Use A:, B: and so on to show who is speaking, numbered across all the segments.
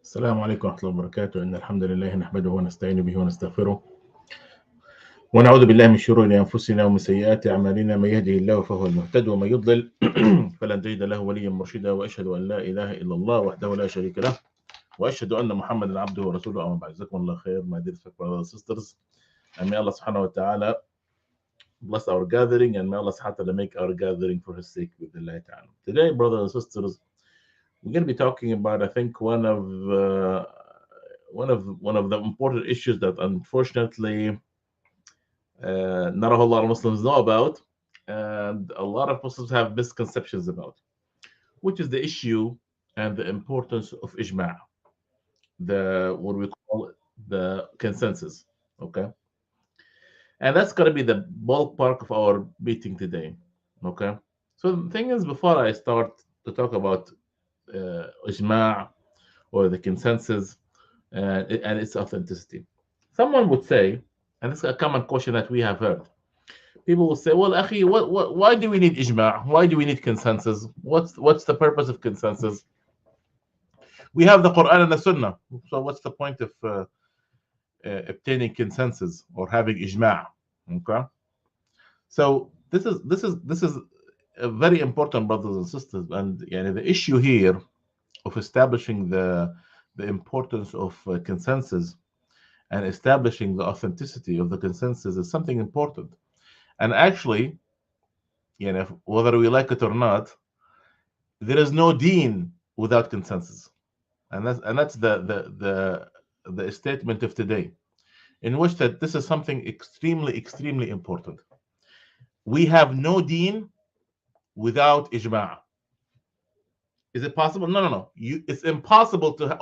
A: السلام عليكم ورحمة الله وبركاته. إن الحمد لله نحمده ونستعين به ونستغفره ونعوذ بالله من شرور أنفسنا ومن سيئات أعمالنا. من يهده الله فهو المهتد ومن يضلل فلن تجد له وليا مرشدا. وأشهد أن لا إله إلا الله وحده لا شريك له وأشهد أن محمدا عبده ورسوله. أما بعد, جزاكم الله خير, my dear brothers and sisters, and may Allah subhanahu wa ta'ala bless our gathering, and may Allah subhanahu wa ta'ala make our gathering for his sake with Allah ta'ala. Today, brothers and sisters, we're going to be talking about, I think, one of the important issues that unfortunately not a whole lot of Muslims know about, and a lot of Muslims have misconceptions about, which is the issue and the importance of ijma', what we call the consensus. Okay, and that's going to be the ballpark of our meeting today. Okay, so the thing is, before I start to talk about ijma' or the consensus and its authenticity, someone would say, and this is a common question that we have heard. People will say, "Well, akhi, why do we need ijma'? Why do we need consensus? What's the purpose of consensus? We have the Quran and the Sunnah. So what's the point of obtaining consensus or having ijma'?" Okay. So this is a very important, brothers and sisters, and the issue here of establishing the importance of consensus and establishing the authenticity of the consensus is something important. And actually, whether we like it or not, there is no deen without consensus, and that's the statement of today, in which that this is something extremely important. We have no deen without ijma'. Is it possible? No. It's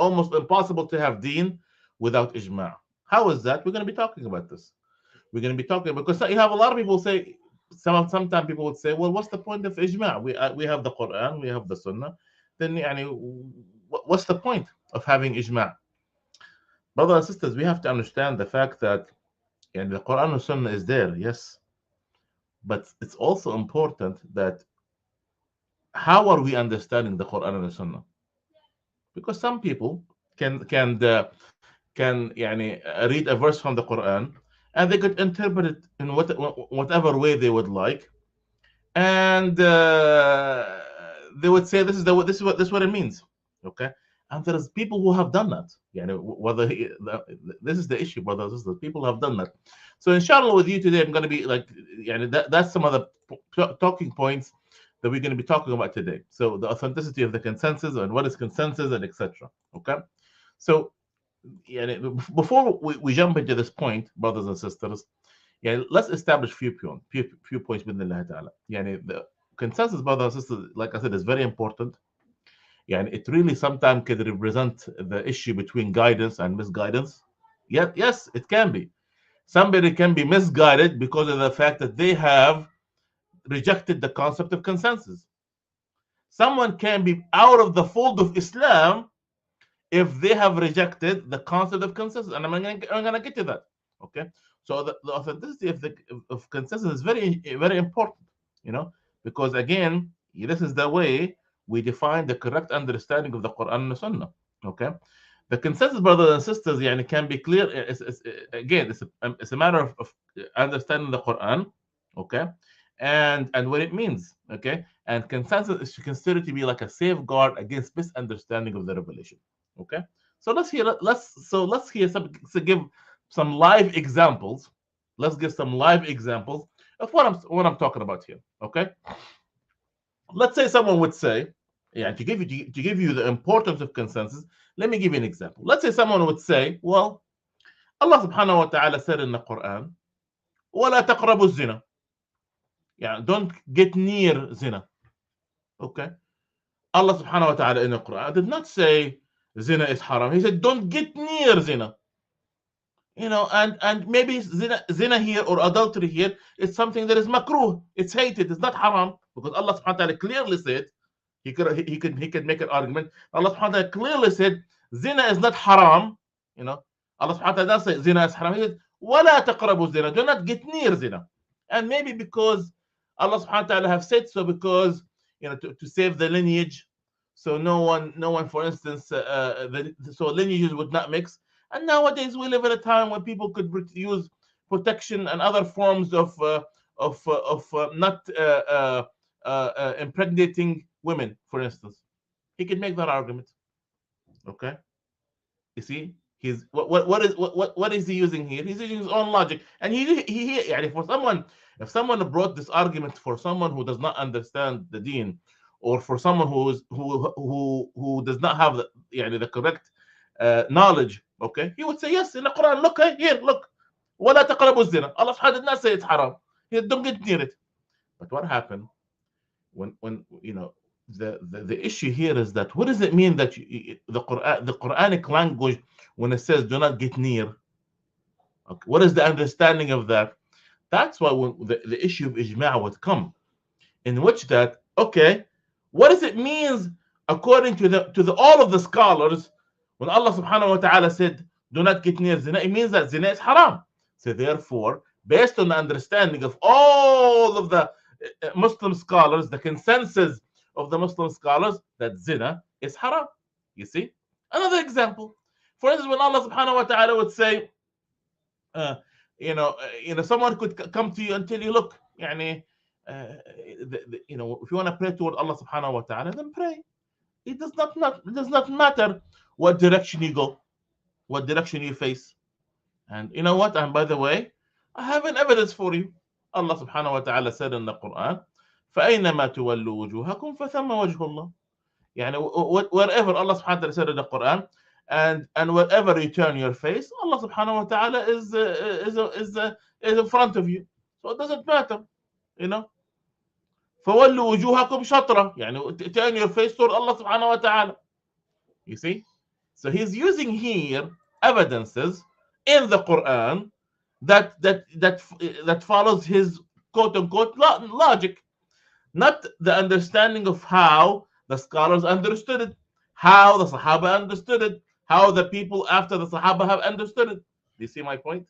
A: almost impossible to have deen without ijma'. How is that? We're going to be talking about this. We're going to be talking, because you have a lot of people say, sometimes people would say, well, what's the point of ijma'? We have the Quran, we have the Sunnah. Then what's the point of having ijma'? Brothers and sisters, we have to understand the fact that the Quran and Sunnah is there, yes, but it's also important that how are we understanding the Quran and the Sunnah? Because some people can read a verse from the Quran and they could interpret it in whatever way they would like, and they would say this is what it means. Okay, and there's people who have done that. This is the issue, brothers and sisters. People have done that. So inshallah, with you today, I'm going to be that's some of the talking points that we're going to be talking about today. So the authenticity of the consensus and what is consensus and etc. Okay, so before we jump into this point, brothers and sisters, let's establish few points within Allah Ta'ala. The consensus, brothers and sisters, like I said, is very important. It really sometimes can represent the issue between guidance and misguidance. Yes, it can be. Somebody can be misguided because of the fact that they have rejected the concept of consensus. Someone can be out of the fold of Islam if they have rejected the concept of consensus, and I'm gonna get to that. Okay, so the authenticity of consensus is very important, because again, this is the way we define the correct understanding of the Quran and the Sunnah. Okay, the consensus, brothers and sisters, can be clear. It's a matter of understanding the Quran, okay, and what it means, okay, and consensus is considered to be like a safeguard against misunderstanding of the revelation. Okay, so let's give some live examples. Let's give some live examples of what I'm talking about here. Okay, let's say someone would say, to give you the importance of consensus, let me give you an example. Let's say someone would say, well, Allah subhanahu wa ta'ala said in the Quran, وَلَا تَقْرَبُوا الزِّنَا. Don't get near zina. Okay, Allah subhanahu wa ta'ala in the Quran did not say zina is haram. He said, don't get near zina. And maybe zina here or adultery here is something that is makruh. It's hated. It's not haram, because Allah subhanahu wa ta'ala clearly said, he could make an argument. Allah subhanahu wa ta'ala clearly said zina is not haram. Allah subhanahu wa ta'ala does say zina is haram. He said, وَلَا تَقْرَبُوا zina. Do not get near zina. And maybe because Allah subhanahu wa ta'ala have said so, because to save the lineage, So no one, for instance, so lineages would not mix. And nowadays we live in a time when people could use protection and other forms of not impregnating women, for instance. He could make that argument. Okay, you see, he's what is he using here? He's using his own logic, and يعني for someone, if someone brought this argument for someone who does not understand the deen, or for someone who does not have the correct knowledge, okay, he would say yes, in the Quran, look here, look, ولا تقربوا الزنا. Allah subhanahu wa ta'ala say it's haram. He said, don't get near it. But what happened when the issue here is that what does it mean that the Quranic language, when it says do not get near, okay, what is the understanding of that? That's why when the issue of ijma' would come, in which that, okay, what does it means according to the all of the scholars, when Allah subhanahu wa ta'ala said do not get near zina, it means that zina is haram. So therefore, based on the understanding of all of the Muslim scholars, the consensus of the Muslim scholars, that zina is haram. You see? Another example. For instance, when Allah subhanahu wa ta'ala would say, someone could come to you and tell you, look, if you want to pray toward Allah subhanahu wa ta'ala, then pray. It does not matter what direction you go, what direction you face. And you know what? And by the way, I have an evidence for you. Allah subhanahu wa ta'ala said in the Quran, فَأَيْنَمَا تُوَلُّوا وُجُوهَكُمْ فَثَمَّ وَجْهُ اللَّهِ. Wherever Allah subhanahu wa ta'ala said in the Quran, and wherever you turn your face, Allah subhanahu wa ta'ala is in front of you. So it doesn't matter, you know. فَوَلُّوا وُجُوهَكُمْ شَطْرًا, turn your face toward Allah subhanahu wa ta'ala. You see? So he's using here evidences in the Quran that follows his quote unquote logic, not the understanding of how the scholars understood it, how the Sahaba understood it, how the people after the Sahaba have understood it. Do you see my point?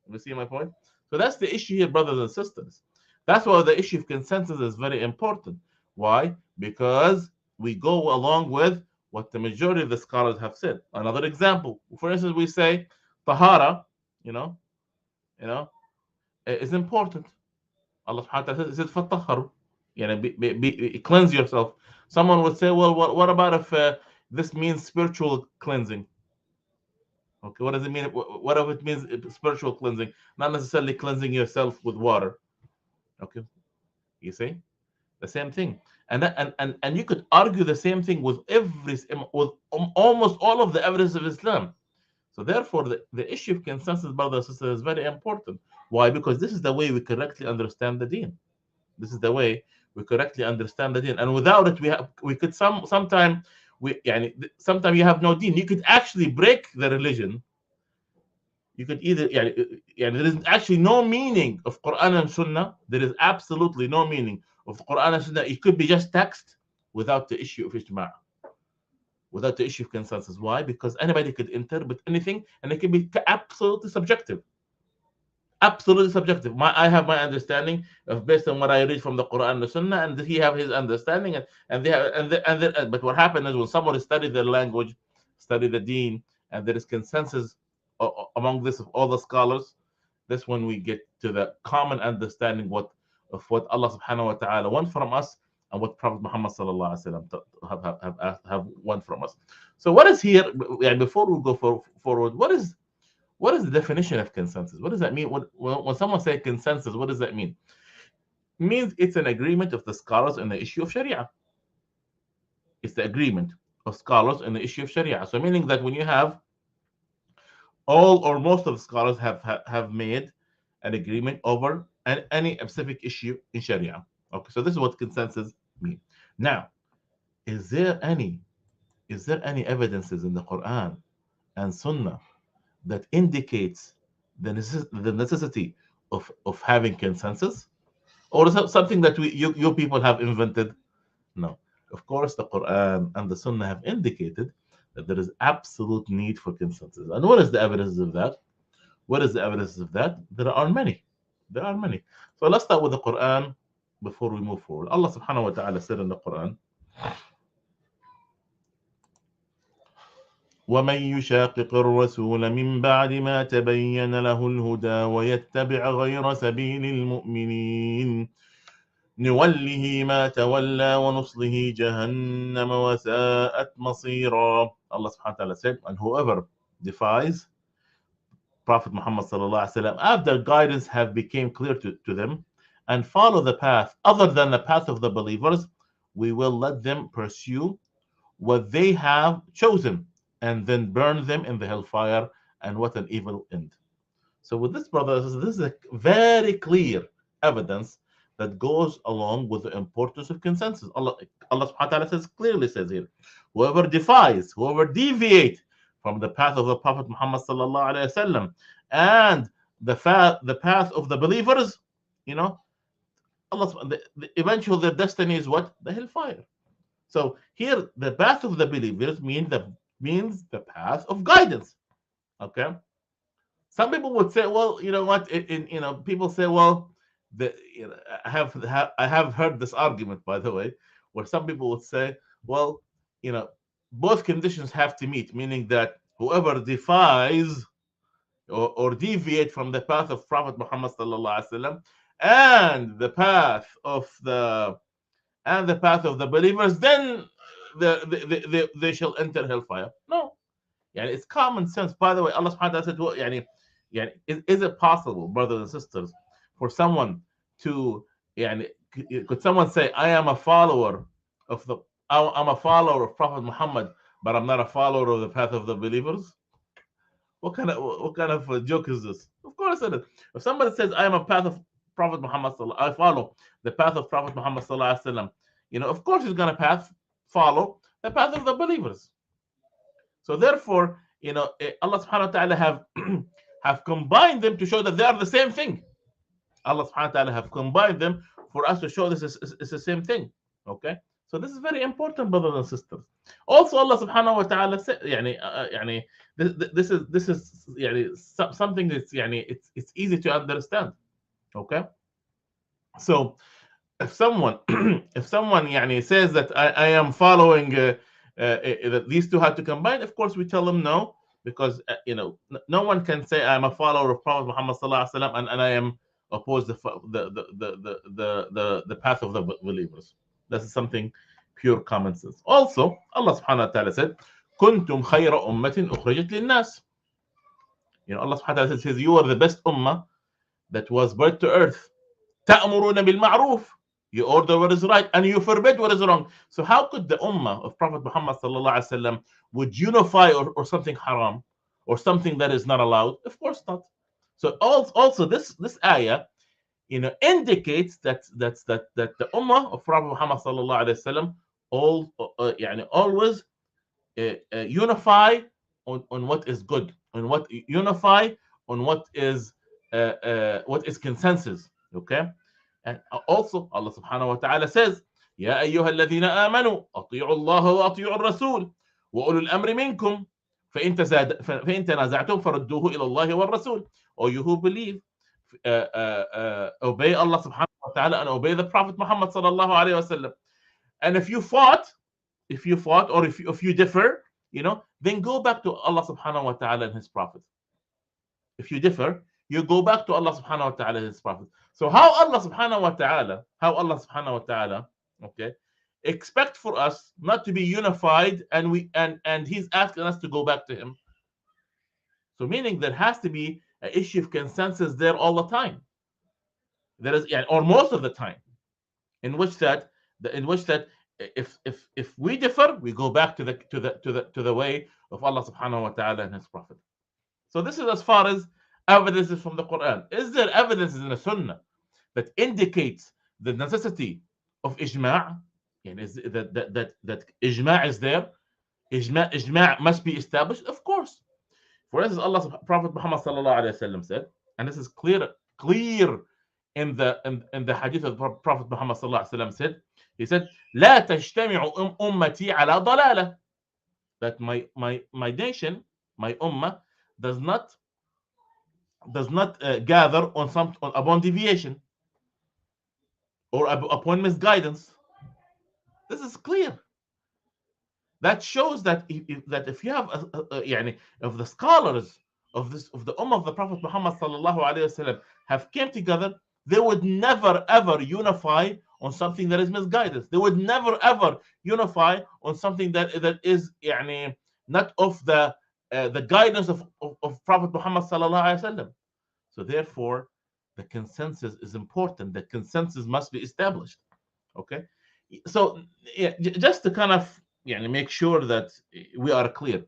A: Do you see my point? So that's the issue here, brothers and sisters. That's why the issue of consensus is very important. Why? Because we go along with what the majority of the scholars have said. Another example, for instance, we say tahara, is important. Allah subhanahu wa ta'ala says فَطَهَّرُ, cleanse yourself. Someone would say, well, what about if this means spiritual cleansing? Okay, what does it mean? What if it means spiritual cleansing, not necessarily cleansing yourself with water? Okay, you see, the same thing, and you could argue the same thing with almost all of the evidence of Islam. So therefore, the issue of consensus, brothers and sisters, is very important. Why? Because this is the way we correctly understand the deen. This is the way we correctly understand the deen. And without it, we could sometimes you have no deen. You could actually break the religion. You could either there is actually no meaning of Quran and Sunnah. There is absolutely no meaning of Quran and Sunnah. It could be just text without the issue of ijma', without the issue of consensus. Why? Because anybody could interpret anything, and it can be absolutely subjective. Absolutely subjective. I have my understanding of based on what I read from the Quran and the Sunnah, and he have his understanding, but what happens is when someone studies their language, study the deen, and there is consensus among this of all the scholars, that's when we get to the common understanding of what Allah subhanahu wa ta'ala wants from us, and what Prophet Muhammad sallallahu alaihi wasallam have want from us. So what is here? And before we go forward, what is the definition of consensus? What does that mean? When someone says consensus, what does that mean? It means it's an agreement of the scholars on the issue of Sharia. It's the agreement of scholars on the issue of Sharia. So meaning that when you have all or most of the scholars have made an agreement over any specific issue in Sharia. Okay, so this is what consensus means. Now, is there any evidences in the Quran and Sunnah that indicates the necessity of having consensus, or is that something that you people have invented? No, of course the Quran and the Sunnah have indicated that there is absolute need for consensus. And what is the evidence of that? What is the evidence of that? There are many. So let's start with the Quran before we move forward. Allah subhanahu wa ta'ala said in the Quran, ومن يشاقق الرسول من بعد ما تبين له الهدى ويتبع غير سبيل المؤمنين نوله ما تولى ونصله جهنم وساءت مصيرا. Allah subhanahu wa ta'ala said, and whoever defies Prophet Muhammad sallallahu alaihi wasallam after guidance have become clear to them and follow the path other than the path of the believers, we will let them pursue what they have chosen and then burn them in the hellfire, and what an evil end. So with this, brothers, this is a very clear evidence that goes along with the importance of consensus. Allah subhanahu wa ta'ala clearly says here, whoever defies, whoever deviates from the path of the Prophet Muhammad sallallahu alaihi wasallam and the path of the believers, you know, eventually their destiny is what? The hellfire. So here, the path of the believers means the path of guidance. Okay. Some people would say, well, you know what? People say, well, I have heard this argument, by the way, where some people would say, well, you know, both conditions have to meet, meaning that whoever defies or deviate from the path of Prophet Muhammad sallallahu alaihi wasallam and the path of the believers, then they shall enter hellfire. No, yeah, it's common sense. By the way, Allah subhanahu wa ta'ala said, well, is it possible, brothers and sisters, for someone to, could someone say, I am a follower I'm a follower of Prophet Muhammad, but I'm not a follower of the path of the believers? What kind of a joke is this? Of course it is. If somebody says, I am a path of Prophet Muhammad, I follow the path of Prophet Muhammad sallallahu alaihi wasallam, of course he's going to follow the path of the believers. So therefore, Allah subhanahu wa ta'ala have combined them to show that they are the same thing. Allah subhanahu wa ta'ala have combined them for us to show this is the same thing. Okay? So this is very important, brothers and sisters. Also, Allah subhanahu wa ta'ala said, this is something that's it's easy to understand. Okay? So if someone says that I am following that these two have to combine, of course we tell them no, because no one can say I'm a follower of Prophet Muhammad sallallahu alaihi wasallam and I am opposed the path of the believers. This is something pure common sense. Also, Allah subhanahu wa ta'ala said, "Kuntum khayra ummatin ukhrijat lin-nas." Allah subhanahu wa ta'ala says, "You are the best ummah that was brought to earth. تأمرون بالمعروف." You order what is right and you forbid what is wrong. So how could the ummah of Prophet Muhammad sallallahu alaihi wasallam would unify or something haram or something that is not allowed? Of course not. So also this ayah, indicates that the ummah of Prophet Muhammad sallallahu alaihi wasallam always unify on what is good, unify on what is consensus. Okay. And also, Allah subhanahu wa ta'ala says, يا أيها الذين آمنوا أطيعوا الله وأطيعوا الرسول وأولو الأمر منكم فإن تنازعتم فردوه إلى الله والرسول. Or you who believe, obey Allah subhanahu wa ta'ala and obey the Prophet Muhammad sallallahu alayhi wa sallam. And if you fought, or if you differ, then go back to Allah subhanahu wa ta'ala and His Prophet. If you differ, you go back to Allah subhanahu wa ta'ala and His Prophet. So how Allah subhanahu wa ta'ala, okay, expect for us not to be unified, and He's asking us to go back to Him. So meaning there has to be an issue of consensus there all the time. There is, or most of the time, in which that if we differ, we go back to the way of Allah subhanahu wa ta'ala and His Prophet. So this is as far as evidences from the Quran. Is there evidences in the Sunnah that indicates the necessity of ijma'? Is that ijma' is there? Ijma' must be established? Of course. For instance, Prophet Muhammad sallallahu alaihi wasallam said, and this is clear in the hadith of Prophet Muhammad sallallahu alaihi wasallam said, he said, لا تجتمع أمتي على ضلالة. That my nation, my ummah, does not gather upon deviation or upon misguidance. This is clear. That shows that if you have يعني, if the scholars of the Ummah of the Prophet Muhammad sallallahu alaihi wasallam have came together, they would never ever unify on something that is misguidance. They would never ever unify on something that is يعني, not of the guidance of Prophet Muhammad sallallahu alaihi wasallam. So therefore, the consensus is important. The consensus must be established. Okay, so yeah, just to kind of make sure that we are clear.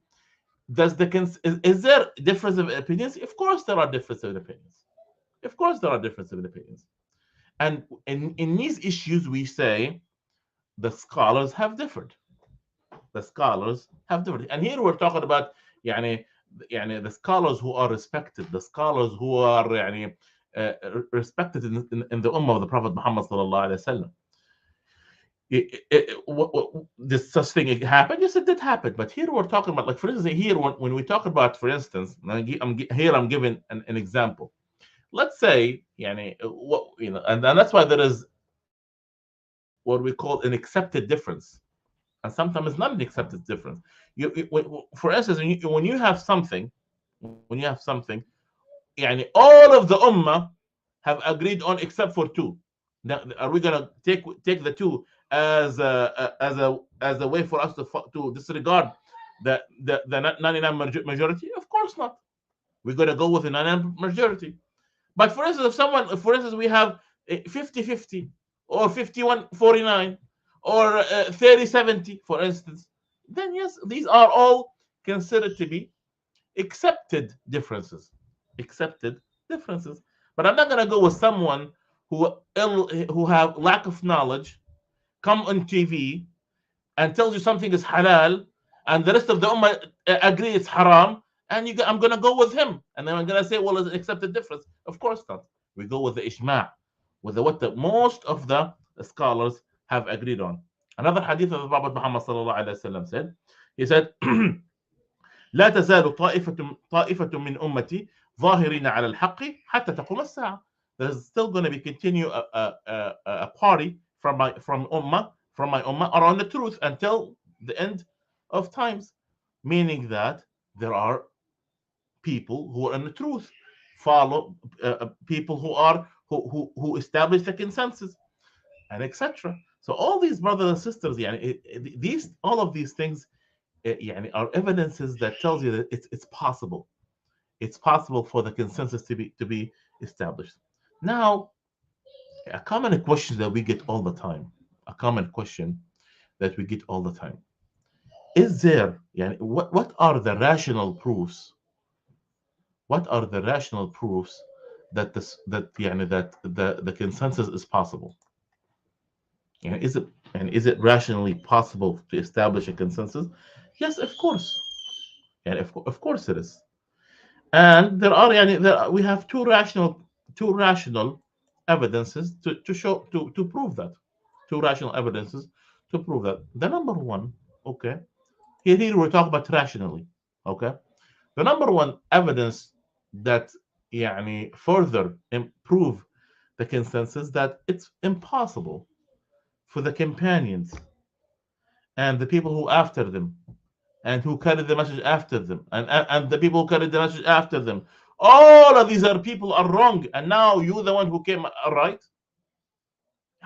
A: Is there difference of opinions? Of course, there are differences of opinions. Of course, there are differences of opinions. And in these issues, we say the scholars have differed. The scholars have differed. And here we're talking about the scholars who are respected, the scholars who are respected in the Ummah of the Prophet Muhammad sallallahu alaihi wasallam. This such thing happened? Yes, it did happen. But here we're talking about, like, for instance, here when we talk about, for instance, I'm giving an example. Let's say, and that's why there is what we call an accepted difference, and sometimes it's not an accepted difference. For instance, when you have something, all of the ummah have agreed on except for two. Now, are we gonna take the two as a way for us to disregard the 99 majority? Of course not. We're gonna go with the 99 majority. But for instance, for instance, we have 50-50 or 51-49 or 30-70, for instance, then yes, these are all considered to be accepted differences. Accepted differences. But I'm not going to go with someone who have lack of knowledge, come on TV and tells you something is halal, and the rest of the ummah agree it's haram, and I'm going to go with him, and then I'm going to say, well, it's an accepted difference. Of course not. We go with the ijma', with what the most of the scholars have agreed on. Another hadith of the Prophet Muhammad sallallahu alaihi wasallam said, he said, لا تزال طائفة من أمتي ظاهرين على الحق حتى تقوم الساعة. There's still going to be continue a party from my ummah are on the truth until the end of times, meaning that there are people who are on the truth, follow people who establish the consensus, and etc. So all these brothers and sisters, all of these things are evidences that tells you that it's possible. It's possible for the consensus to be established. Now, a common question that we get all the time, is there, what are the rational proofs? What are the rational proofs that the consensus is possible? Is it rationally possible to establish a consensus? Yes, of course. And of course it is. And we have two rational evidences to prove that. Two rational evidences to prove that. The number one, okay, here we're talking about rationally, okay. The number one evidence that further improve the consensus that it's impossible for the companions and the people who after them and who carried the message after them, and the people who carried the message after them, all of these people are wrong, and now you the one who came right.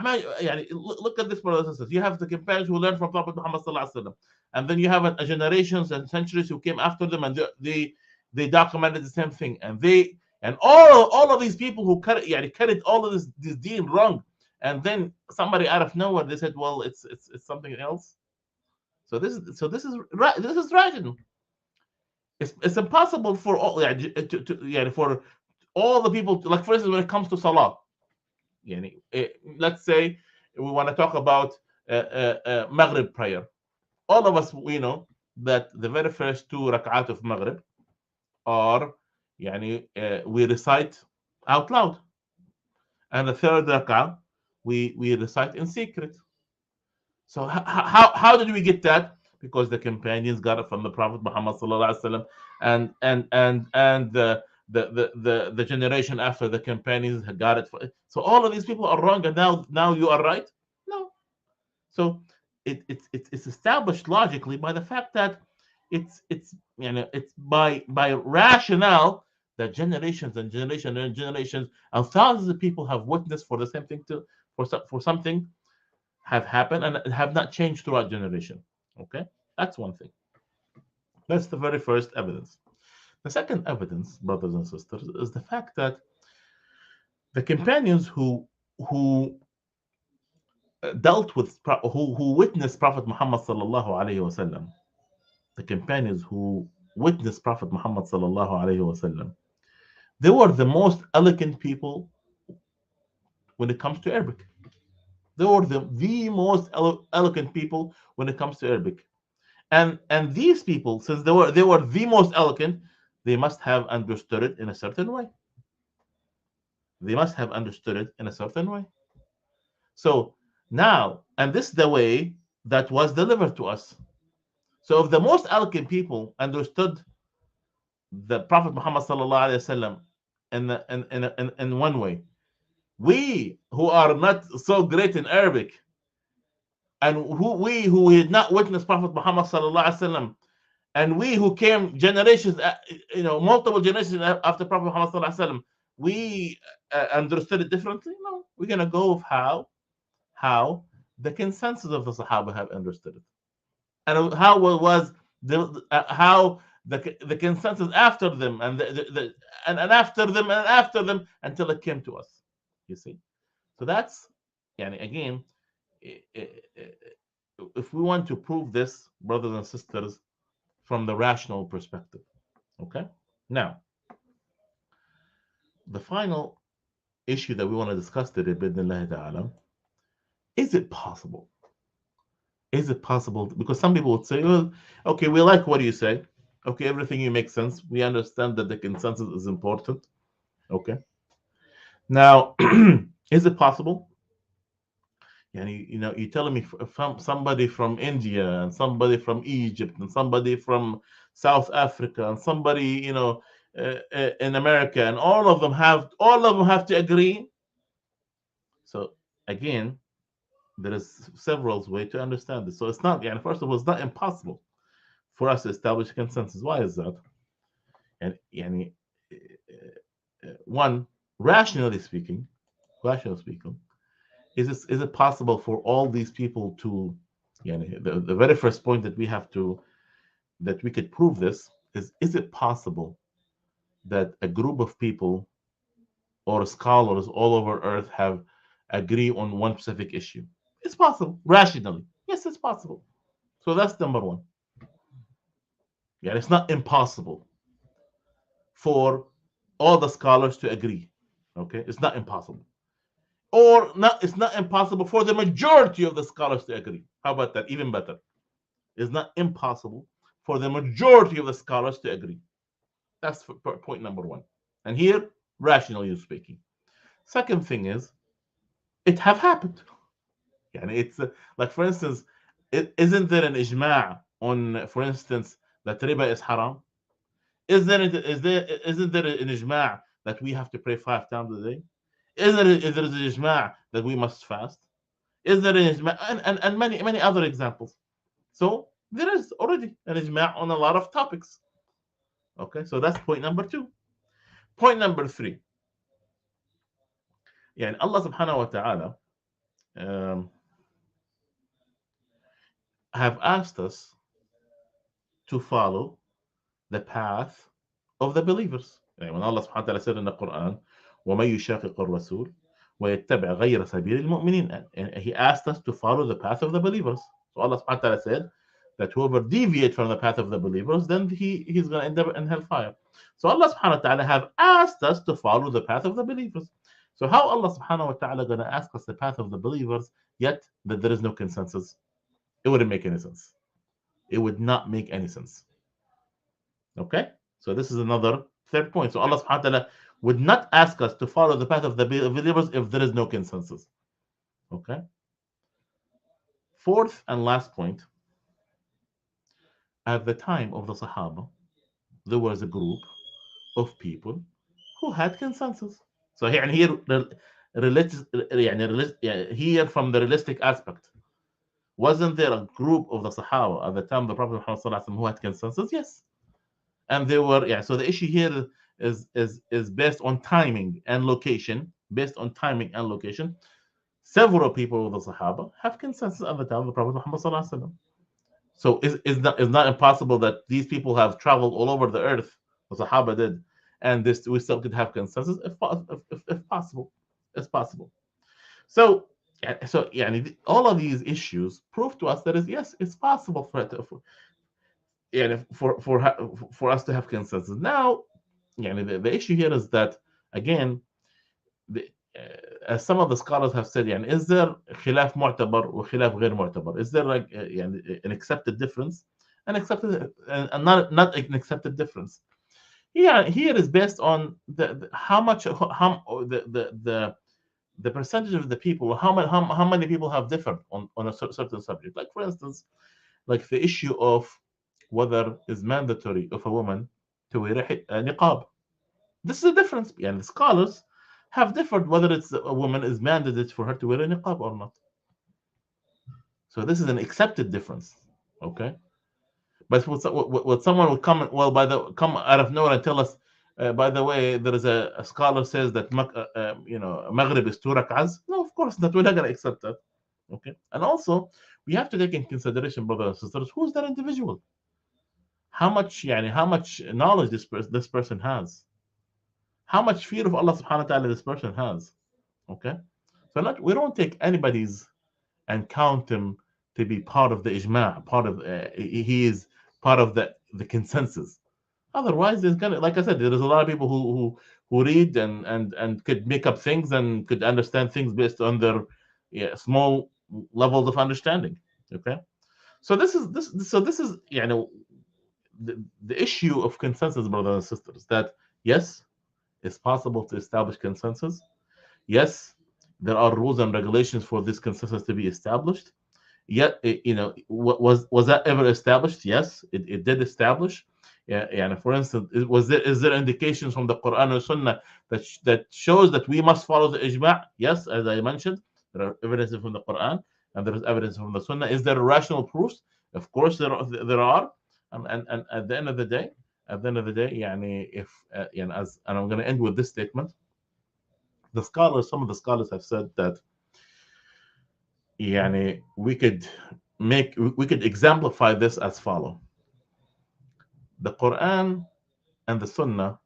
A: Look at this, brothers and sisters. You have the companions who learned from Prophet Muhammad sallallahu alaihi wasallam, and then you have a generations and centuries who came after them, and they documented the same thing, and all of these people who carried all of this deen wrong, and then somebody out of nowhere they said, well, it's something else. So this is rational. It's impossible for all for all the people like, for instance, when it comes to salah. Let's say we want to talk about Maghrib prayer. All of us, we know that the very first two rak'at of Maghrib are we recite out loud, and the third rak'ah we recite in secret. So how did we get that? Because the companions got it from the Prophet Muhammad sallallahu alaihi wasallam, and the generation after the companions had got it. So all of these people are wrong, and now you are right. No. So it's established logically by the fact that it's by rationale that generations and generations and generations and thousands of people have witnessed for the same thing to for something have happened and have not changed throughout generation. Okay, that's one thing. That's the very first evidence. The second evidence, brothers and sisters, is the fact that the companions who dealt with who witnessed Prophet Muhammad sallallahu alaihi wasallam, the companions who witnessed Prophet Muhammad sallallahu alaihi wasallam, they were the most eloquent people when it comes to Arabic. They were the most eloquent people when it comes to Arabic. And these people, since they were the most eloquent, they must have understood it in a certain way. They must have understood it in a certain way. So now, and this is the way that was delivered to us. So if the most eloquent people understood the Prophet Muhammad sallallahu alaihi wasallam in one way, we who are not so great in Arabic and who had not witnessed Prophet Muhammad sallallahu alaihi wasallam, and we who came generations, multiple generations after Prophet Muhammad sallallahu alaihi wasallam, we understood it differently. No, we're gonna go with how the consensus of the Sahaba have understood it, and how was how the consensus after them and and after them and after them until it came to us. You see, so that's again, if we want to prove this, brothers and sisters, from the rational perspective. Okay, now the final issue that we want to discuss today, bidnillahi ta'ala, is it possible? Is it possible? Because some people would say, well, okay, we like what you say. Okay, everything you make sense. We understand that the consensus is important. Okay. Now, is it possible? You're telling me from somebody from India and somebody from Egypt and somebody from South Africa and somebody, in America, and all of them have to agree. So again, there is several ways to understand this. So it's not, first of all, it's not impossible for us to establish consensus. Why is that? And one, rationally speaking, is it possible for all these people to, the very first point that we have to that we could prove this is it possible that a group of people or scholars all over Earth have agree on one specific issue? It's possible rationally. Yes, it's possible. So that's number one. Yeah, it's not impossible for all the scholars to agree. Okay, it's not impossible. Or not, it's not impossible for the majority of the scholars to agree. How about that? Even better. It's not impossible for the majority of the scholars to agree. That's point number one. And here, rationally speaking. Second thing is, it have happened. It's like, for instance, isn't there an ijma' on, for instance, that riba is haram? Isn't there an ijma' that we have to pray 5 times a day? Is there an ijma' that we must fast? Is there an ijma' and many other examples? So there is already an ijma' on a lot of topics. Okay, so that's point number two. Point number three. Allah subhanahu wa ta'ala have asked us to follow the path of the believers. When Allah subhanahu wa ta'ala said in the Quran, وَمَن يُشَاقِقِ الرَّسُولِ وَيَتَّبِعْ غَيْرَ سَبِيلِ الْمُؤْمِنِينَ, and He asked us to follow the path of the believers. So Allah subhanahu wa ta'ala said that whoever deviates from the path of the believers, then he's going to end up in hellfire. So Allah subhanahu wa ta'ala have asked us to follow the path of the believers. So how Allah subhanahu wa ta'ala going to ask us the path of the believers, yet that there is no consensus? It wouldn't make any sense. It would not make any sense. Okay? So this is another third point. So Allah subhanahu wa ta'ala would not ask us to follow the path of the believers if there is no consensus. Okay? Fourth and last point. At the time of the Sahaba, there was a group of people who had consensus. So here religious, here from the realistic aspect, Wasn't there a group of the Sahaba at the time of the Prophet Muhammad sallallahu alaihi wasallam who had consensus? Yes, and they were, yeah. So the issue here is based on timing and location. Based on timing and location, several people of the Sahaba have consensus at the time of the Prophet Muhammad sallallahu alaihi wasallam. So is not impossible that these people have traveled all over the earth, the Sahaba did, and this we still could have consensus if possible. It's possible. So so yeah, all of these issues prove to us that is yes, it's possible for us to have consensus. Now, the issue here is that again, the, as some of the scholars have said, is there خلاف معتبر وخلاف غير معتبر? Is there like an accepted difference, and not an accepted difference? Yeah, here is based on the how much how the percentage of the people, how many people have differed on a certain subject. Like for instance, like the issue of whether it's mandatory of a woman to wear a niqab. This is a difference, and the scholars have differed whether it's a woman is mandated for her to wear a niqab or not. So this is an accepted difference, okay? But what someone would come out of nowhere and tell us, by the way, there is a scholar says that Maghrib is 2 rak'ahs. No, of course not. We're not going to accept that, okay? And also, we have to take in consideration, brothers and sisters, who's that individual? How much knowledge this person has? How much fear of Allah subhanahu wa ta'ala this person has? Okay? So we don't take anybody's and count him to be part of the ijma', part of he is part of the consensus. Otherwise, there's gonna, like I said, there's a lot of people who read and could make up things and could understand things based on their small levels of understanding. Okay, so this is the issue of consensus, brothers and sisters. That yes, it's possible to establish consensus. Yes, there are rules and regulations for this consensus to be established. Yet, was that ever established? Yes, it did establish. Yeah, for instance, is there indications from the Quran or Sunnah that shows that we must follow the ijma'? Yes, as I mentioned, there are evidences from the Quran and there is evidence from the Sunnah. Is there rational proofs? Of course, there are. And at the end of the day, if and I'm going to end with this statement. Some of the scholars have said that we could exemplify this as follow. The Quran and the Sunnah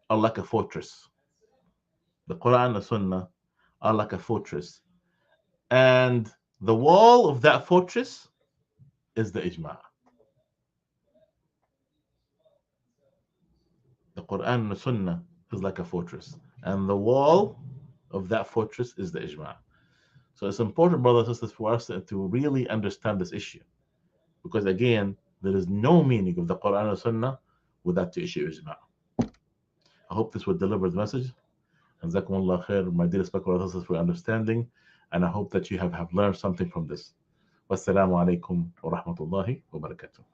A: are like a fortress. The Quran and the Sunnah are like a fortress. And the wall of that fortress is the ijma'. The Quran and the Sunnah is like a fortress. And the wall of that fortress is the ijma'. So it's important, brothers and sisters, for us to really understand this issue. Because again, there is no meaning of the Quran and Sunnah without the issue of ijma'. I hope this would deliver the message. Jazakumullah khair, my dear brothers and sisters, for understanding. And I hope that you have learned something from this. Wassalamu alaikum wa rahmatullahi wa barakatuh.